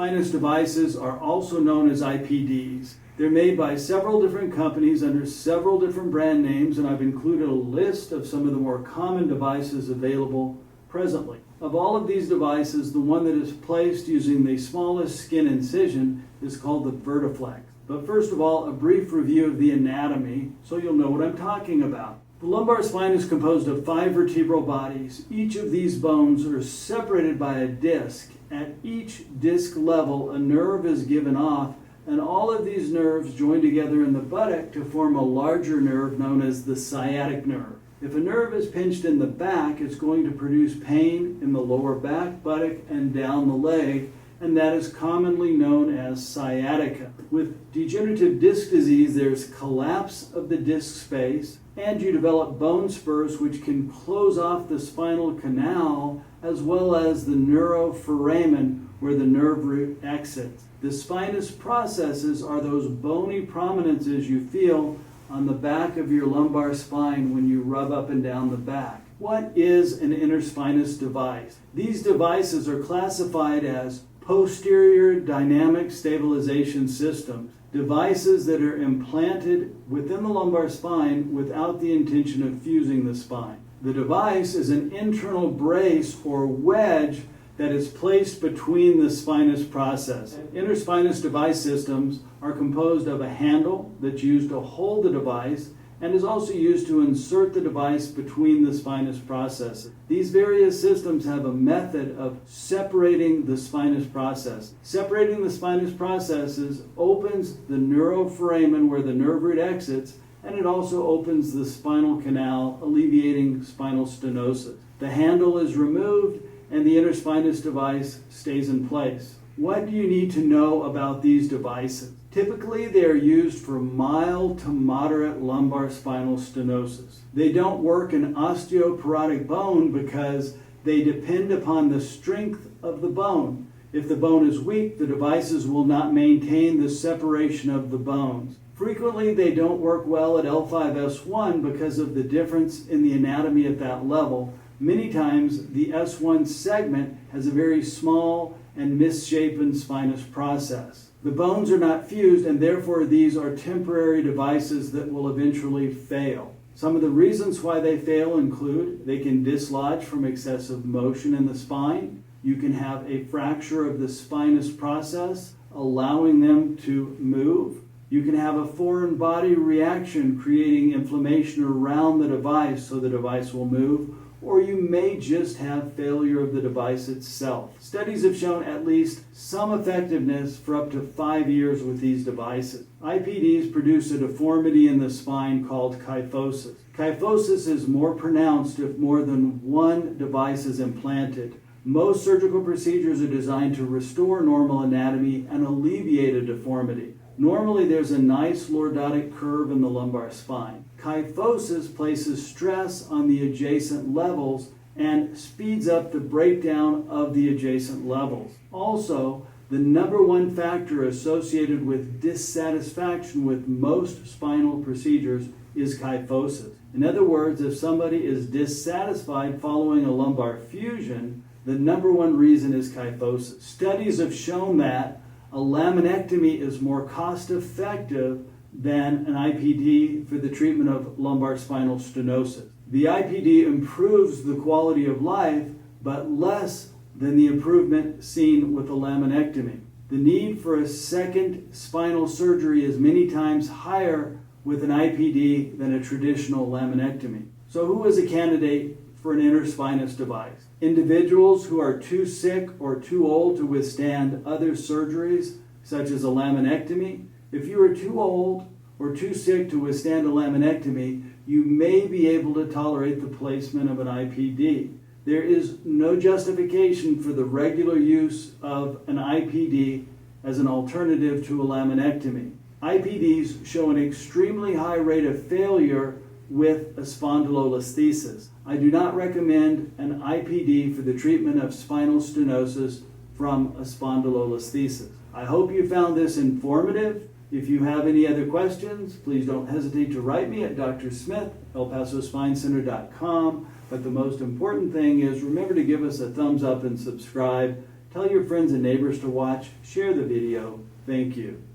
InterSpinous devices are also known as IPDs. They're made by several different companies under several different brand names, and I've included a list of some of the more common devices available presently. Of all of these devices, the one that is placed using the smallest skin incision is called the Vertiflex. But first of all, a brief review of the anatomy so you'll know what I'm talking about. The lumbar spine is composed of 5 vertebral bodies. Each of these bones are separated by a disc. At each disc level, a nerve is given off, and all of these nerves join together in the buttock to form a larger nerve known as the sciatic nerve. If a nerve is pinched in the back, it's going to produce pain in the lower back, buttock, and down the leg, and that is commonly known as sciatica. With degenerative disc disease, there's collapse of the disc space, and you develop bone spurs which can close off the spinal canal as well as the neuroforamen where the nerve root exits. The spinous processes are those bony prominences you feel on the back of your lumbar spine when you rub up and down the back. What is an InterSpinous device? These devices are classified as posterior dynamic stabilization systems, devices that are implanted within the lumbar spine without the intention of fusing the spine. The device is an internal brace or wedge that is placed between the spinous process. InterSpinous device systems are composed of a handle that's used to hold the device and is also used to insert the device between the spinous processes. These various systems have a method of separating the spinous process. Separating the spinous processes opens the neuroforamen where the nerve root exits, and it also opens the spinal canal, alleviating spinal stenosis. The handle is removed and the InterSpinous device stays in place. What do you need to know about these devices? Typically, they are used for mild to moderate lumbar spinal stenosis. They don't work in osteoporotic bone because they depend upon the strength of the bone. If the bone is weak, the devices will not maintain the separation of the bones. Frequently, they don't work well at L5-S1 because of the difference in the anatomy at that level. Many times, the S1 segment has a very small and misshapen spinous process. The bones are not fused, and therefore these are temporary devices that will eventually fail. Some of the reasons why they fail include they can dislodge from excessive motion in the spine. You can have a fracture of the spinous process, allowing them to move. You can have a foreign body reaction, creating inflammation around the device so the device will move. Or you may just have failure of the device itself. Studies have shown at least some effectiveness for up to 5 years with these devices. IPDs produce a deformity in the spine called kyphosis. Kyphosis is more pronounced if more than one device is implanted. Most surgical procedures are designed to restore normal anatomy and alleviate a deformity. Normally, there's a nice lordotic curve in the lumbar spine. Kyphosis places stress on the adjacent levels and speeds up the breakdown of the adjacent levels. Also, the number one factor associated with dissatisfaction with most spinal procedures is kyphosis. In other words, if somebody is dissatisfied following a lumbar fusion, the number one reason is kyphosis. Studies have shown that a laminectomy is more cost-effective than an IPD for the treatment of lumbar spinal stenosis. The IPD improves the quality of life, but less than the improvement seen with a laminectomy. The need for a second spinal surgery is many times higher with an IPD than a traditional laminectomy. So who is a candidate for an InterSpinous device? Individuals who are too sick or too old to withstand other surgeries, such as a laminectomy. If you are too old or too sick to withstand a laminectomy, you may be able to tolerate the placement of an IPD. There is no justification for the regular use of an IPD as an alternative to a laminectomy. IPDs show an extremely high rate of failure with a spondylolisthesis. I do not recommend an IPD for the treatment of spinal stenosis from a spondylolisthesis. I hope you found this informative. If you have any other questions, please don't hesitate to write me at drsmith@elpasospinecenter.com. But the most important thing is remember to give us a thumbs up and subscribe. Tell your friends and neighbors to watch. Share the video. Thank you.